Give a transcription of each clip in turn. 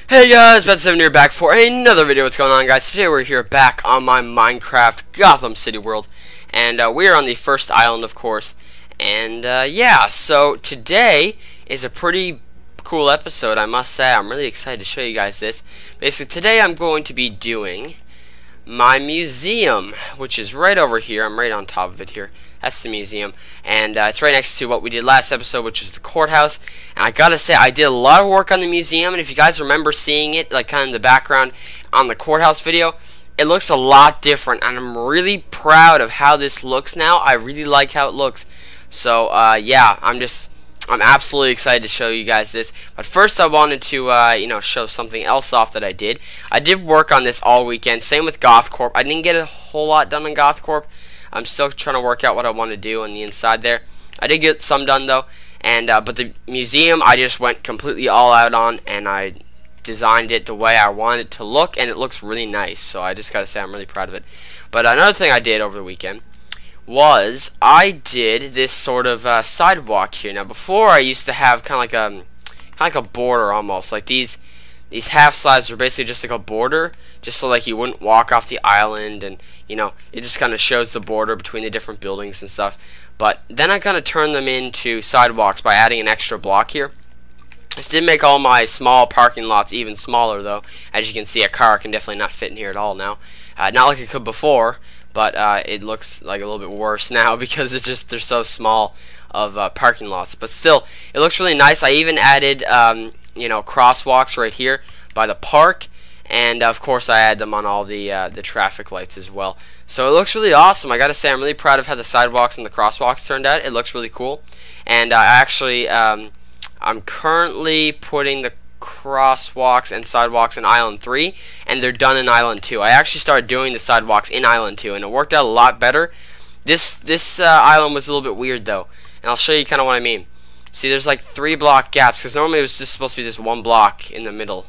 Hey guys, Bad7 here back for another video. What's going on, guys? Today we're here back on my Minecraft Gotham City world, and we are on the first island, of course. And yeah, so today is a pretty cool episode, I must say. I'm really excited to show you guys this. Basically, today I'm going to be doing my museum, which is right over here. I'm right on top of it here. That's the museum, and it's right next to what we did last episode, which was the courthouse. And I gotta say, I did a lot of work on the museum, and if you guys remember seeing it, like kind of in the background on the courthouse video, it looks a lot different, and I'm really proud of how this looks now. I really like how it looks. So yeah, I'm absolutely excited to show you guys this. But first, I wanted to show something else off that I did. I did work on this all weekend. Same with GothCorp. I didn't get a whole lot done on GothCorp. I'm still trying to work out what I want to do on the inside there. I did get some done though, and but the museum I just went completely all out on, and I designed it the way I wanted it to look, and it looks really nice. So I just gotta say I'm really proud of it. But another thing I did over the weekend was I did this sort of sidewalk here. Now before, I used to have kind of like a border almost, like these half slides were basically just like a border, just so like you wouldn't walk off the island, and it just kind of shows the border between the different buildings and stuff. But then I kind of turned them into sidewalks by adding an extra block here. This did make all my small parking lots even smaller though. As you can see, a car can definitely not fit in here at all now. Not like it could before, but it looks like a little bit worse now because they're so small of parking lots. But still, it looks really nice. I even added crosswalks right here by the park, and of course I add them on all the traffic lights as well. So it looks really awesome. I gotta say, I'm really proud of how the sidewalks and the crosswalks turned out. It looks really cool. And I'm currently putting the crosswalks and sidewalks in Island 3, and they're done in Island 2. I actually started doing the sidewalks in Island 2, and it worked out a lot better. This island was a little bit weird though, and I'll show you kind of what I mean. See, there's like 3 block gaps, because normally it was just supposed to be just 1 block in the middle,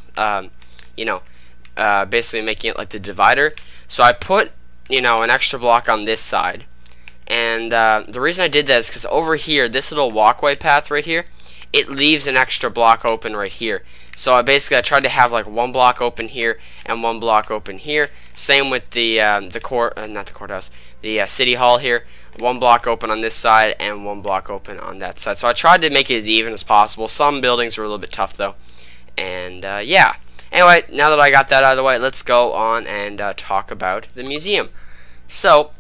basically making it like the divider. So I put, an extra block on this side, and the reason I did that is because over here, this little walkway path right here, it leaves an extra block open right here. So I tried to have like 1 block open here and 1 block open here. Same with the city hall here. 1 block open on this side and 1 block open on that side. So I tried to make it as even as possible. Some buildings were a little bit tough though. And yeah. Anyway, now that I got that out of the way, let's go on and talk about the museum. So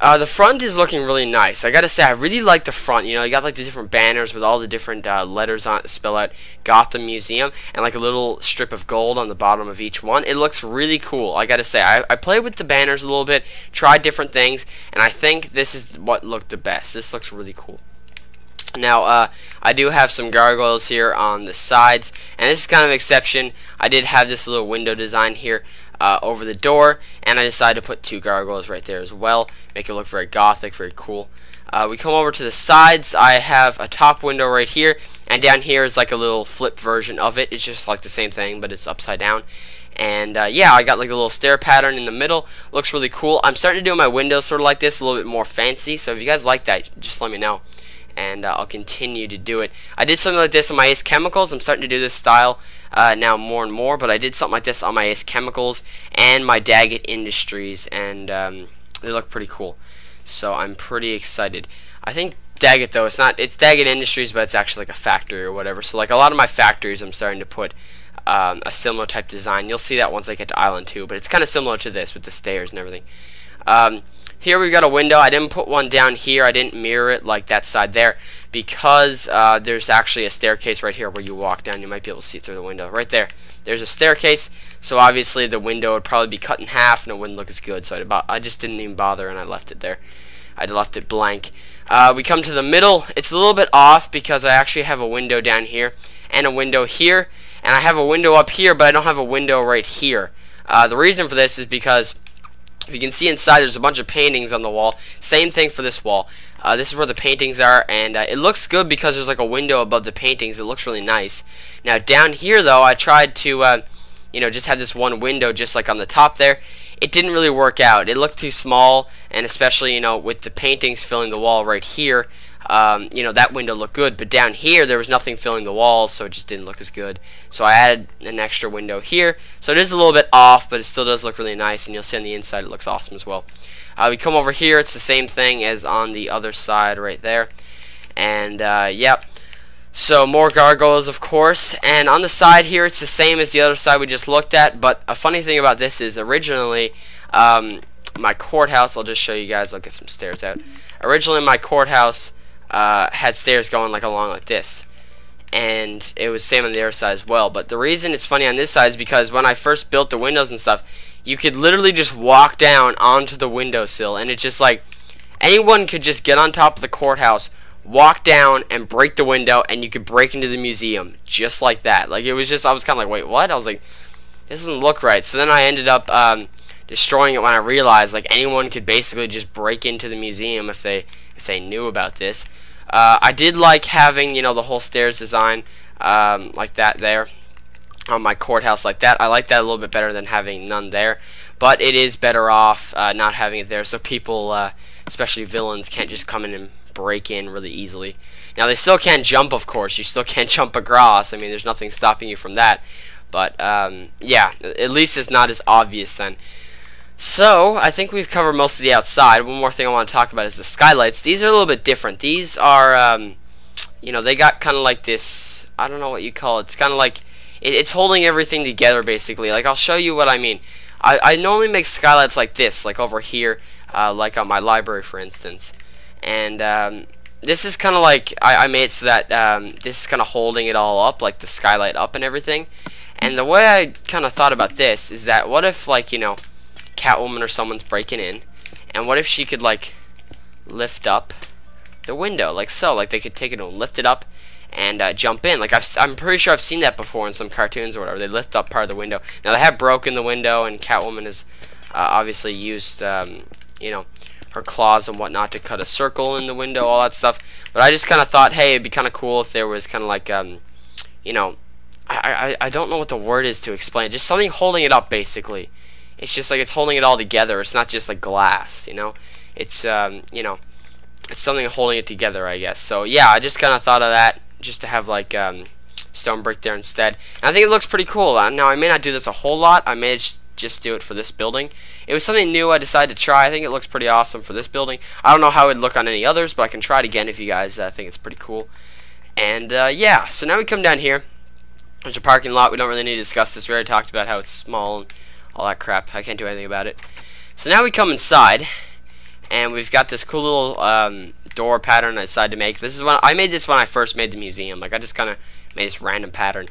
the front is looking really nice. I gotta say, I really like the front. You got like the different banners with all the different letters on it that spell out Gotham Museum, and like a little strip of gold on the bottom of each one. It looks really cool. I gotta say, I played with the banners a little bit, tried different things, and I think this is what looked the best. This looks really cool. Now, I do have some gargoyles here on the sides, and this is kind of an exception. I did have this little window design here over the door, and I decided to put 2 gargoyles right there as well, make it look very gothic, very cool. We come over to the sides. I have a top window right here, and down here is like a little flip version of it. It's just like the same thing, but it's upside down. And yeah, I got like a little stair pattern in the middle. Looks really cool. I'm starting to do my windows sort of like this, a little bit more fancy, so if you guys like that, just let me know, and I'll continue to do it. I did something like this on my Ace Chemicals. I'm starting to do this style now more and more, but I did something like this on my Ace Chemicals and my Daggett Industries, and they look pretty cool. So I'm pretty excited. I think Daggett though, it's Daggett Industries, but it's actually like a factory or whatever. So like a lot of my factories, I'm starting to put a similar type design. You'll see that once I get to Island 2, but it's kind of similar to this with the stairs and everything. Here we've got a window. I didn't put one down here. I didn't mirror it like that side there because there's actually a staircase right here where you walk down. You might be able to see through the window. Right there. There's a staircase, so obviously the window would probably be cut in half and it wouldn't look as good. So I just didn't even bother, and I left it there. I left it blank. We come to the middle. It's a little bit off because I actually have a window down here and a window here, and I have a window up here, but I don't have a window right here. The reason for this is because if you can see inside, there's a bunch of paintings on the wall. Same thing for this wall. This is where the paintings are, and it looks good because there's like a window above the paintings. It looks really nice. Now down here though, I tried to just have this one window just like on the top there. It didn't really work out. It looked too small, and especially with the paintings filling the wall right here, you know, that window looked good, but down here there was nothing filling the walls, so it just didn't look as good. So I added an extra window here, so it is a little bit off, but it still does look really nice, and you'll see on the inside it looks awesome as well. We come over here, it's the same thing as on the other side right there, and yep. So more gargoyles, of course, and on the side here it's the same as the other side we just looked at, but a funny thing about this is originally my courthouse, I'll just show you guys, I'll get some stairs out. Originally my courthouse had stairs going like along like this, and it was same on the other side as well, but the reason it's funny on this side is because when I first built the windows and stuff, you could literally just walk down onto the windowsill, and it's just like anyone could just get on top of the courthouse, walk down and break the window, and you could break into the museum just like that. Like, it was just, I was kind of like, wait, what? I was like, this doesn't look right. So then I ended up destroying it when I realized like anyone could basically just break into the museum if they knew about this. I did like having, you know, the whole stairs design like that there on my courthouse like that. I like that a little bit better than having none there, but it is better off not having it there, so people, especially villains, can't just come in and break in really easily. Now they still can't jump, of course. You still can't jump across. I mean, there's nothing stopping you from that. But yeah, at least it's not as obvious then. So I think we've covered most of the outside. One more thing I want to talk about is the skylights. These are a little bit different. These are, you know, they got kind of like this, I don't know what you call it. It's kind of like it's holding everything together basically. Like, I'll show you what I mean. I normally make skylights like this, like over here, like on my library, for instance. And this is kind of like, I made it so that this is kind of holding it all up, like the skylight up and everything. And the way I kind of thought about this is that what if, like, you know, Catwoman or someone's breaking in, and what if she could, like, lift up the window, like so, like they could take it and lift it up and jump in. Like, I'm pretty sure I've seen that before in some cartoons or whatever. They lift up part of the window. Now, they have broken the window, and Catwoman has obviously used, you know, her claws and whatnot to cut a circle in the window, all that stuff. But I just kind of thought, hey, it'd be kind of cool if there was kind of like, you know, I don't know what the word is to explain. Just something holding it up, basically. It's just like it's holding it all together. It's not just like glass, you know. It's, you know, it's something holding it together, I guess. So, yeah, I just kind of thought of that, just to have, like, stone brick there instead. And I think it looks pretty cool. Now, I may not do this a whole lot. I may just do it for this building. It was something new I decided to try. I think it looks pretty awesome for this building. I don't know how it would look on any others, but I can try it again if you guys think it's pretty cool. And, yeah, so now we come down here. There's a parking lot. We don't really need to discuss this. We already talked about how it's small and all that crap. I can't do anything about it. So now we come inside, and we've got this cool little door pattern I decided to make. This is when I made this when I first made the museum. Like, I just kind of made this random pattern.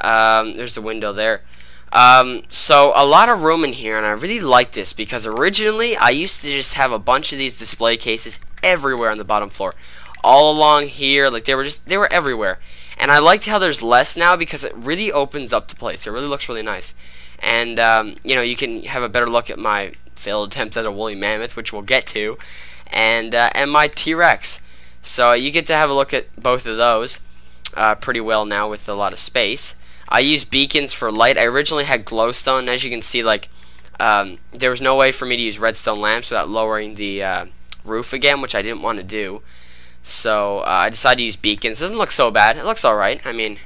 There's the window there. So a lot of room in here, and I really like this because originally I used to just have a bunch of these display cases everywhere on the bottom floor, all along here. Like, they were everywhere. And I liked how there's less now because it really opens up the place. It really looks really nice. And, you know, you can have a better look at my failed attempt at a woolly mammoth, which we'll get to, and my T-Rex. So you get to have a look at both of those pretty well now with a lot of space. I use beacons for light. I originally had glowstone. As you can see, like, there was no way for me to use redstone lamps without lowering the roof again, which I didn't want to do. So I decided to use beacons. It doesn't look so bad. It looks alright. I mean,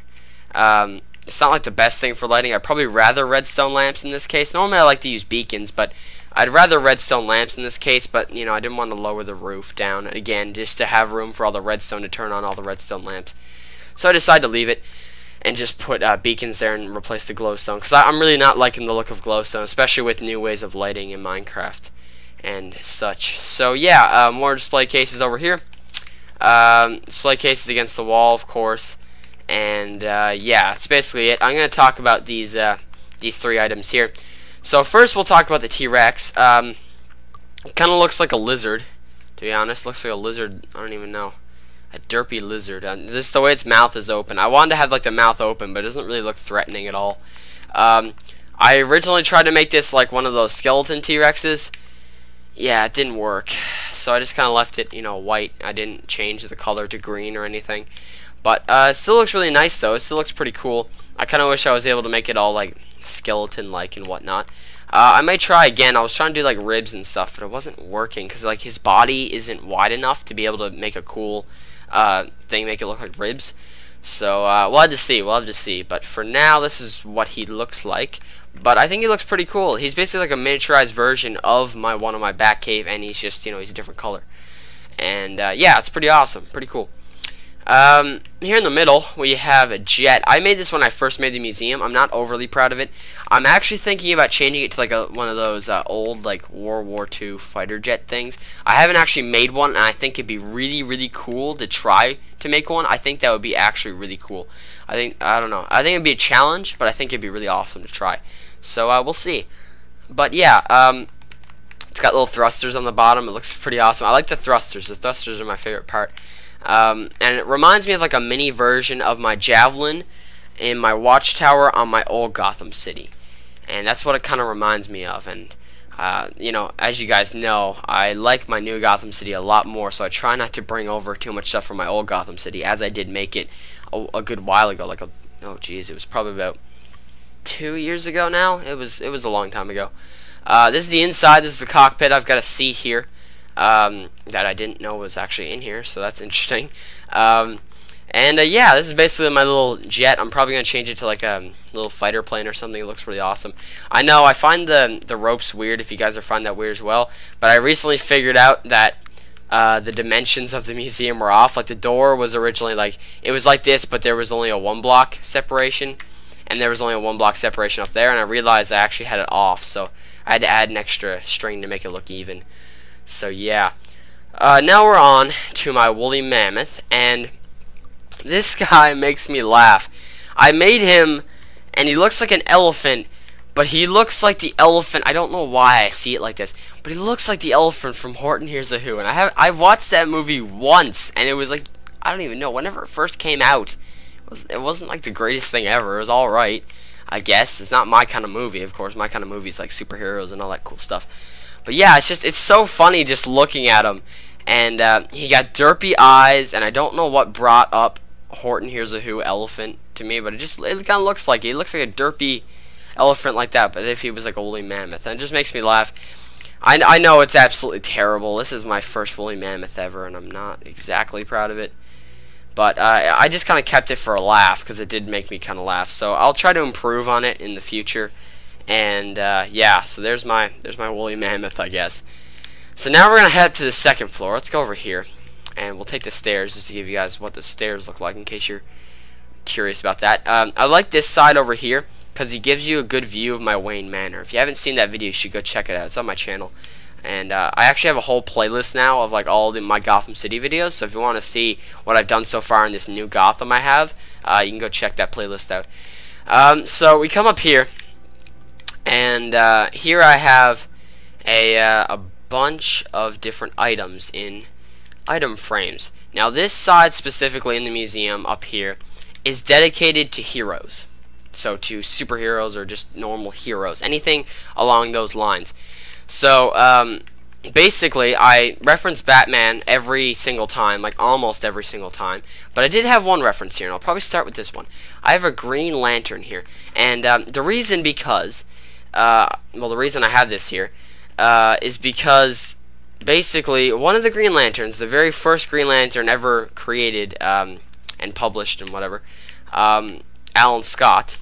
it's not like the best thing for lighting. I'd probably rather redstone lamps in this case. Normally I like to use beacons, but I'd rather redstone lamps in this case. But, you know, I didn't want to lower the roof down, again, just to have room for all the redstone to turn on all the redstone lamps. So I decided to leave it and just put beacons there and replace the glowstone, because I'm really not liking the look of glowstone, especially with new ways of lighting in Minecraft and such. So yeah, more display cases over here. Display cases against the wall, of course. And yeah, that's basically it. I'm going to talk about these three items here. So first we'll talk about the T-Rex. It kind of looks like a lizard, to be honest. Looks like a lizard, I don't even know. A derpy lizard. This is the way its mouth is open. I wanted to have like the mouth open, but it doesn't really look threatening at all. I originally tried to make this like one of those skeleton T-Rexes. Yeah, it didn't work. So I just kind of left it, you know, white. I didn't change the color to green or anything. But it still looks really nice, though. It still looks pretty cool. I kind of wish I was able to make it all like skeleton-like and whatnot. I may try again. I was trying to do like ribs and stuff, but it wasn't working because like his body isn't wide enough to be able to make a cool thing, make it look like ribs. So we'll have to see. We'll have to see. But for now, this is what he looks like. But I think he looks pretty cool. He's basically like a miniaturized version of one of my Batcave, and he's just, you know, he's a different color. And yeah, it's pretty awesome, pretty cool. Here in the middle, we have a jet. I made this when I first made the museum. I'm not overly proud of it. I'm actually thinking about changing it to like one of those old like World War II fighter jet things. I haven't actually made one, and I think it'd be really, really cool to try to make one. I think that would be actually really cool. I don't know. I think it'd be a challenge, but I think it'd be really awesome to try. So we'll see. But yeah, it's got little thrusters on the bottom. It looks pretty awesome. I like the thrusters. The thrusters are my favorite part. And it reminds me of like a mini version of my Javelin in my watchtower on my old Gotham City. And that's what it kind of reminds me of. And you know, as you guys know, I like my new Gotham City a lot more, so I try not to bring over too much stuff from my old Gotham City, as I did make it a good while ago. Like oh geez, it was probably about 2 years ago now. It was a long time ago. This is the inside. This is the cockpit. I've got a seat here that I didn't know was actually in here, so that's interesting. Yeah, this is basically my little jet. I'm probably going to change it to like a little fighter plane or something. It looks really awesome. I know I find the ropes weird, if you guys are finding that weird as well, but I recently figured out that the dimensions of the museum were off. Like the door was originally like, it was like this, but there was only a 1 block separation, and there was only a 1 block separation up there, and I realized I actually had it off, so I had to add an extra string to make it look even. So yeah, now we're on to my woolly mammoth, and this guy makes me laugh. I made him, and he looks like an elephant, but he looks like the elephant. I don't know why I see it like this, but he looks like the elephant from Horton Hears a Who. And I've watched that movie once, and it was like, I don't even know, whenever it first came out, it wasn't like the greatest thing ever. It was all right, I guess. It's not my kind of movie, of course. My kind of movie is like superheroes and all that cool stuff. But yeah, it's so funny just looking at him. And he got derpy eyes, and I don't know what brought up Horton Hears a Who elephant to me, but it kind of looks like it. He looks like a derpy elephant like that, but if he was like a woolly mammoth. And it just makes me laugh. I know it's absolutely terrible. This is my first woolly mammoth ever, and I'm not exactly proud of it. But I just kind of kept it for a laugh, because it did make me kind of laugh. So I'll try to improve on it in the future. And yeah, so there's my woolly mammoth, I guess. So now we're gonna head up to the second floor. Let's go over here, and we'll take the stairs just to give you guys what the stairs look like, in case you're curious about that. I like this side over here because it gives you a good view of my Wayne Manor. If you haven't seen that video, you should go check it out. It's on my channel. And I actually have a whole playlist now of like all my Gotham City videos. So if you want to see what I've done so far in this new Gotham I have, you can go check that playlist out. So we come up here, and here I have a bunch of different items in item frames. Now this side specifically in the museum up here is dedicated to heroes. So to superheroes or just normal heroes. Anything along those lines. So basically I reference Batman every single time, like almost every single time, but I did have one reference here, and I'll probably start with this one. I have a Green Lantern here, and the reason the reason I have this here is because basically one of the Green Lanterns, the very first Green Lantern ever created and published and whatever, Alan Scott,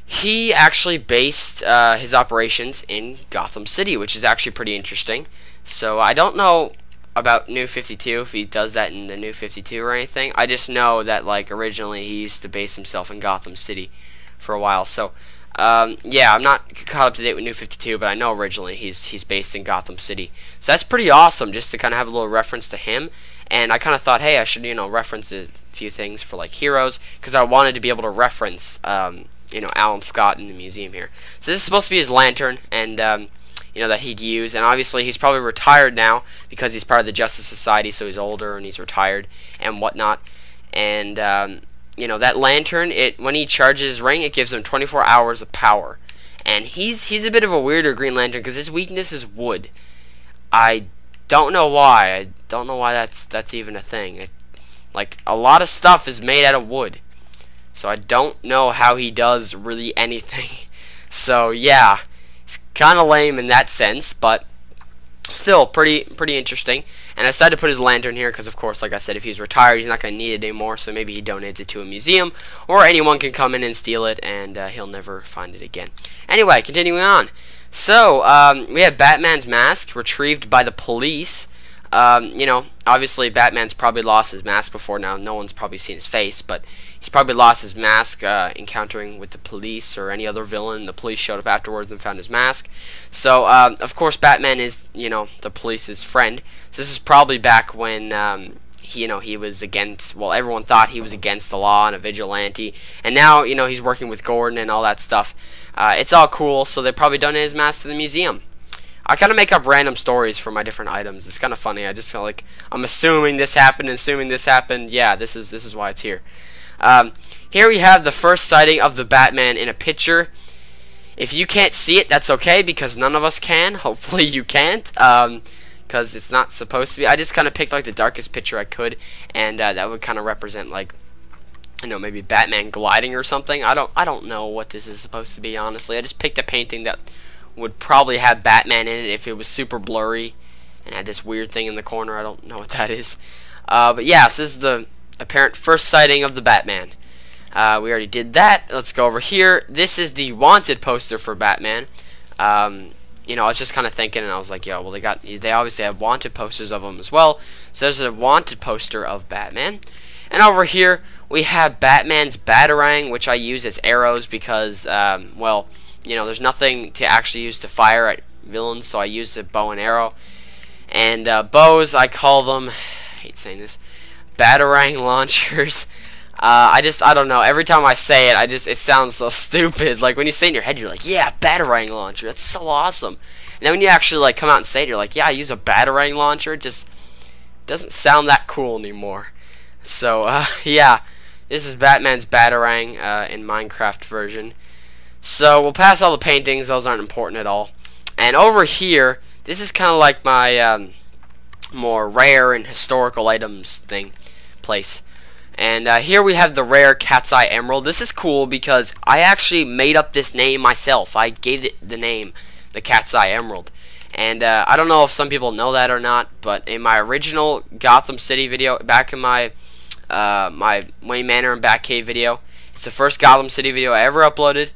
he actually based his operations in Gotham City, which is actually pretty interesting. So I don't know about New 52, if he does that in the New 52 or anything. I just know that like originally he used to base himself in Gotham City for a while. So yeah, I'm not caught up to date with New 52, but I know originally he's based in Gotham City. So that's pretty awesome, just to kind of have a little reference to him. And I kind of thought, hey, I should, you know, reference a few things for like heroes, because I wanted to be able to reference you know, Alan Scott in the museum here. So this is supposed to be his lantern, and you know, that he'd use. And obviously he's probably retired now because he's part of the Justice Society, so he's older and he's retired and whatnot. And you know, that lantern, when he charges his ring, it gives him 24 hours of power. And he's a bit of a weirder Green Lantern because his weakness is wood. I don't know why. I don't know why that's even a thing. Like a lot of stuff is made out of wood. So I don't know how he does really anything. So yeah, it's kind of lame in that sense, but still pretty interesting. And I decided to put his lantern here because, of course, like I said, if he's retired, he's not going to need it anymore. So maybe he donates it to a museum, or anyone can come in and steal it, and he'll never find it again. Anyway, continuing on. So we have Batman's mask retrieved by the police. You know, obviously Batman's probably lost his mask before now. No one's probably seen his face, but he's probably lost his mask encountering with the police or any other villain. The police showed up afterwards and found his mask. So, of course, Batman is, you know, the police's friend. So this is probably back when, he was against, well, everyone thought he was against the law and a vigilante. And now, you know, he's working with Gordon and all that stuff. It's all cool, so they probably donated his mask to the museum. I kind of make up random stories for my different items. It's kind of funny. I just kind of like, I'm assuming this happened, assuming this happened. Yeah, this is why it's here. Here we have the first sighting of the Batman in a picture. If you can't see it, that's okay, because none of us can. Hopefully you can't, because it's not supposed to be. I just kind of picked like the darkest picture I could, and that would kind of represent, like, you know, maybe Batman gliding or something. I don't know what this is supposed to be, honestly. I just picked a painting that would probably have Batman in it if it was super blurry and had this weird thing in the corner. I don't know what that is. But yeah, so this is the apparent first sighting of the Batman. We already did that. Let's go over here. This is the wanted poster for Batman. You know, I was just kind of thinking, and I was like, yo, well, they obviously have wanted posters of him as well. So there's a wanted poster of Batman. And over here, we have Batman's Batarang, which I use as arrows because, well, you know, there's nothing to actually use to fire at villains, so I use a bow and arrow. And bows, I call them, I hate saying this, Batarang launchers. I don't know. Every time I say it, it sounds so stupid. Like, when you say it in your head, you're like, yeah, Batarang launcher. That's so awesome. And then when you actually, like, come out and say it, you're like, yeah, I use a Batarang launcher. It just doesn't sound that cool anymore. So, yeah. This is Batman's Batarang in Minecraft version. So, we'll pass all the paintings. Those aren't important at all. And over here, this is kind of like my more rare and historical items place. And here we have the rare Cat's Eye Emerald. This is cool because I actually made up this name myself. I gave it the name, the Cat's Eye Emerald. And I don't know if some people know that or not, but in my original Gotham City video, back in my my Wayne Manor and Batcave video, it's the first Gotham City video I ever uploaded.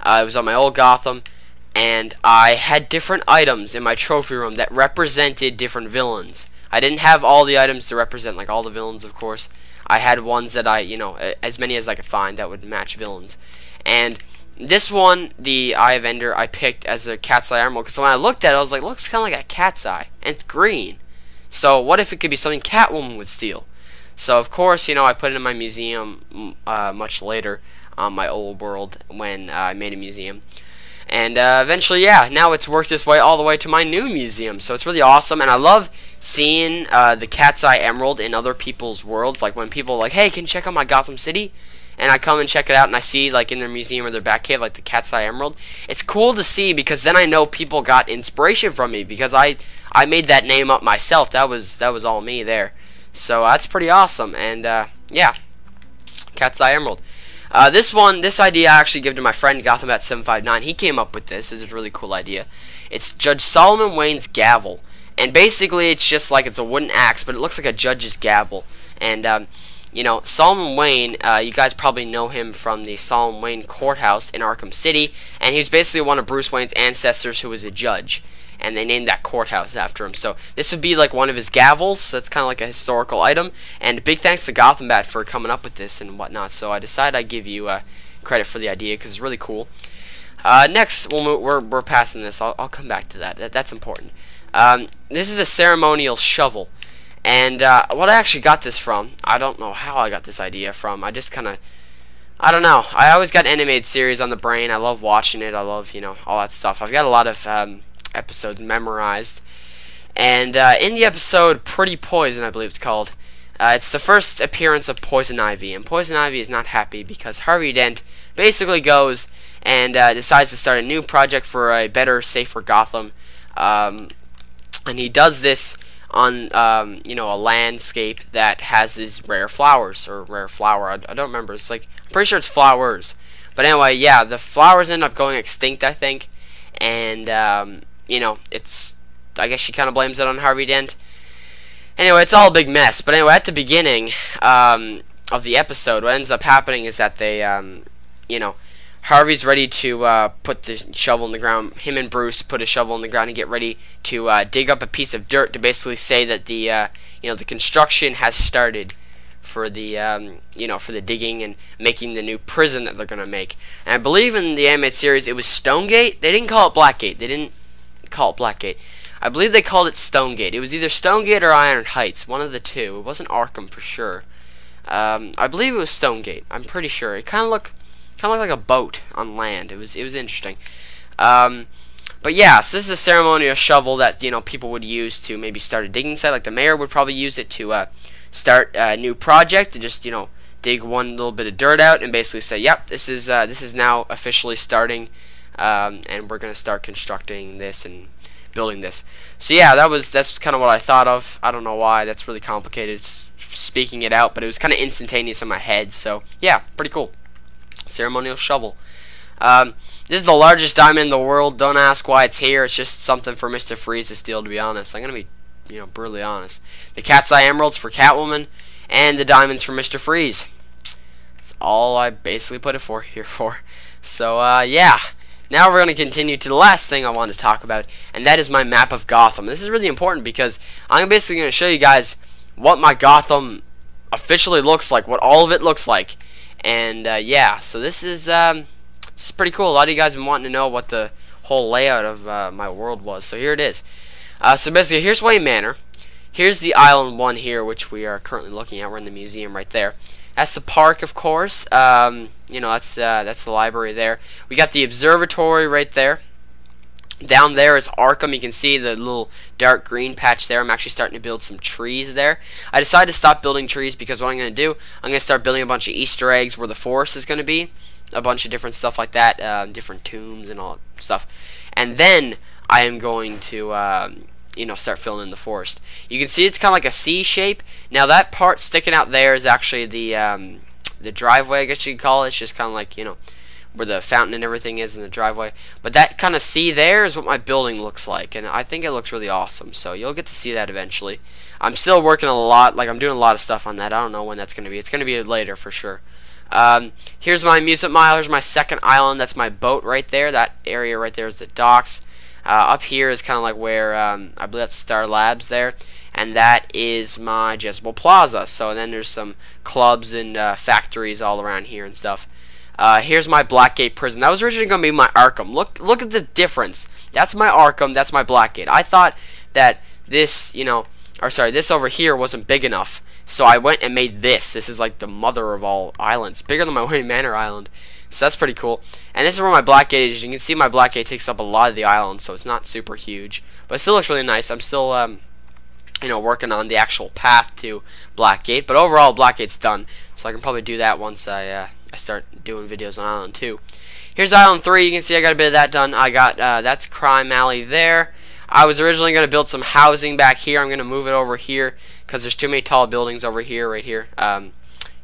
It was on my old Gotham, and I had different items in my trophy room that represented different villains. I didn't have all the items to represent like all the villains, of course. I had ones that you know, as many as I could find that would match villains. And this one, the Eye of Ender, I picked as a Cat's Eye Emerald because when I looked at it, I was like, looks kind of like a cat's eye, and it's green. So what if it could be something Catwoman would steal? So of course, you know, I put it in my museum much later on my old world when I made a museum. And eventually, yeah, now it's worked its way all the way to my new museum. So it's really awesome, and I love seeing the Cat's Eye Emerald in other people's worlds. Like when people are like, hey, can you check out my Gotham City? And I come and check it out, and I see, like, in their museum or their Batcave, like, the Cat's Eye Emerald. It's cool to see, because then I know people got inspiration from me, because I made that name up myself. That was all me there. So that's pretty awesome, and, yeah, Cat's Eye Emerald. This idea I actually gave to my friend GothamBat759. He came up with this. It's a really cool idea. It's Judge Solomon Wayne's gavel, and basically it's just like it's a wooden axe, but it looks like a judge's gavel. And you know, Solomon Wayne, you guys probably know him from the Solomon Wayne courthouse in Arkham City, and he was basically one of Bruce Wayne's ancestors who was a judge, and they named that courthouse after him. So this would be like one of his gavels, so it's kind of like a historical item, and big thanks to GothamBat for coming up with this and whatnot. So I decided I'd give you credit for the idea, because it's really cool. Next, we're passing this. I'll come back to that. That's important. This is a ceremonial shovel. And what I actually got this from, I don't know how I got this idea from. I just kind of, I don't know. I always got animated series on the brain. I love watching it. I love, you know, all that stuff. I've got a lot of episodes memorized. And in the episode Pretty Poison, I believe it's called, it's the first appearance of Poison Ivy. And Poison Ivy is not happy because Harvey Dent basically goes and decides to start a new project for a better, safer Gotham. And he does this on you know, a landscape that has these rare flowers, or rare flower, I don't remember, it's like, I'm pretty sure it's flowers, but anyway, yeah, the flowers end up going extinct, I think, and you know, it's I guess she kind of blames it on Harvey Dent. Anyway, it's all a big mess. But anyway, at the beginning of the episode, what ends up happening is that they, you know, Harvey's ready to put the shovel in the ground. Him and Bruce put a shovel in the ground and get ready to dig up a piece of dirt to basically say that the, you know, the construction has started for the, you know, for the digging and making the new prison that they're gonna make. And I believe in the animated series it was Stonegate. They didn't call it Blackgate. They didn't call it Blackgate. I believe they called it Stonegate. It was either Stonegate or Iron Heights, one of the two. It wasn't Arkham for sure. I believe it was Stonegate. I'm pretty sure. It kind of looked like a boat on land. It was interesting. But yeah, so this is a ceremonial shovel that, you know, people would use to maybe start a digging site. Like the mayor would probably use it to start a new project, to just, you know, dig one little bit of dirt out and basically say, yep, this is now officially starting, and we're gonna start constructing this and building this. So yeah, that's kind of what I thought of. I don't know why. That's really complicated speaking it out, but it was kind of instantaneous in my head. So yeah, pretty cool. Ceremonial shovel. This is the largest diamond in the world. Don't ask why it's here. It's just something for Mr. Freeze to steal, to be honest. I'm gonna be, you know, brutally honest. The Cat's Eye Emeralds for Catwoman, and the diamonds for Mr. Freeze. That's all I basically put it here for. So yeah. Now we're going to continue to the last thing I want to talk about, and that is my map of Gotham. This is really important because I'm basically going to show you guys what my Gotham officially looks like, what all of it looks like. And yeah, so this is pretty cool. A lot of you guys have been wanting to know what the whole layout of my world was, so here it is. So basically, here's Wayne Manor. Here's the Island 1 here, which we are currently looking at. We're in the museum right there. That's the park, of course. You know, that's the library there. We got the observatory right there. Down there is Arkham. You can see the little dark green patch there. I'm actually starting to build some trees there. I decided to stop building trees because what I'm going to do, I'm going to start building a bunch of Easter eggs where the forest is going to be. A bunch of different stuff like that, different tombs and all that stuff. And then I am going to, you know, start filling in the forest. You can see it's kind of like a C shape. Now that part sticking out there is actually the driveway, I guess you could call it. It's just kind of like, you know, where the fountain and everything is in the driveway. But that kind of C there is what my building looks like, and I think it looks really awesome. So you'll get to see that eventually. I'm still working a lot, like I'm doing a lot of stuff on that. I don't know when that's going to be. It's going to be later for sure. Here's my amusement mile. Here's my second island. That's my boat right there. That area right there is the docks. Up here is kind of like where I believe that's Star Labs there, and that is my Jezebel Plaza. So then there's some clubs and factories all around here and stuff. Here's my Blackgate prison. That was originally going to be my Arkham. Look at the difference. That's my Arkham. That's my Blackgate. I thought that this, you know, or sorry, this over here wasn't big enough, so I went and made this. This is like the mother of all islands, bigger than my Wayne Manor Island. So that's pretty cool. And this is where my Blackgate is. You can see my Blackgate takes up a lot of the island, so it's not super huge, but it still looks really nice. I'm still, you know, working on the actual path to Blackgate, but overall Blackgate's done. So I can probably do that once I start doing videos on Island 2. Here's Island 3. You can see I got a bit of that done. I got that's Crime Alley there. I was originally going to build some housing back here. I'm going to move it over here because there's too many tall buildings over here, right here.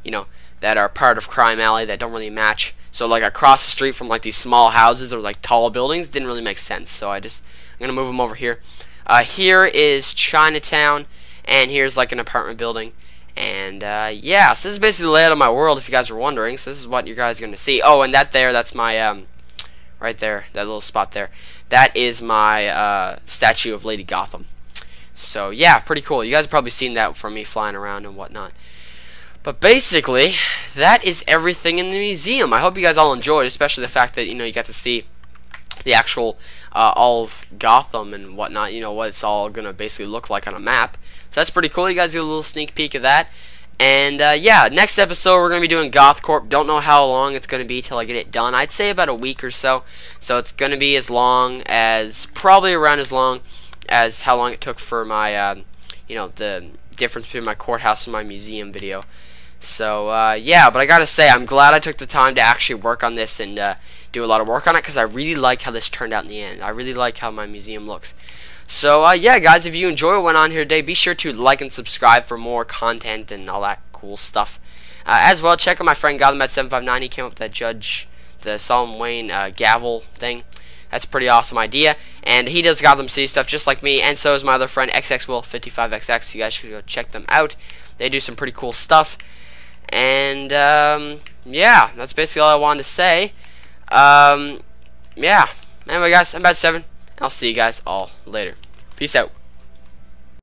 You know, that are part of Crime Alley that don't really match. So like across the street from like these small houses or like tall buildings didn't really make sense. So I'm gonna move them over here. Here is Chinatown, and here's like an apartment building. And yeah, so this is basically the layout of my world, if you guys are wondering. So this is what you guys are gonna see. Oh, and that there, that's my right there, that little spot there. That is my statue of Lady Gotham. So yeah, pretty cool. You guys have probably seen that from me flying around and whatnot. But basically, that is everything in the museum. I hope you guys all enjoyed, especially the fact that, you know, you got to see the actual all of Gotham and whatnot, you know, what it's all going to basically look like on a map. So that's pretty cool. You guys get a little sneak peek of that. And yeah, next episode we're going to be doing GothCorp. Don't know how long it's going to be till I get it done. I'd say about a week or so. So it's going to be as long as, probably around as long as how long it took for my, you know, the difference between my courthouse and my museum video. So yeah, but I gotta say, I'm glad I took the time to actually work on this and do a lot of work on it, because I really like how this turned out in the end. I really like how my museum looks. So yeah, guys, if you enjoy what went on here today, be sure to like and subscribe for more content and all that cool stuff. As well, check out my friend GothamBat759. He came up with that the Solomon Wayne gavel thing. That's a pretty awesome idea. And he does Gotham City stuff just like me, and so is my other friend XXWill55XX. You guys should go check them out. They do some pretty cool stuff. And yeah, that's basically all I wanted to say. Yeah. Anyway, guys, I'm about 7. I'll see you guys all later. Peace out.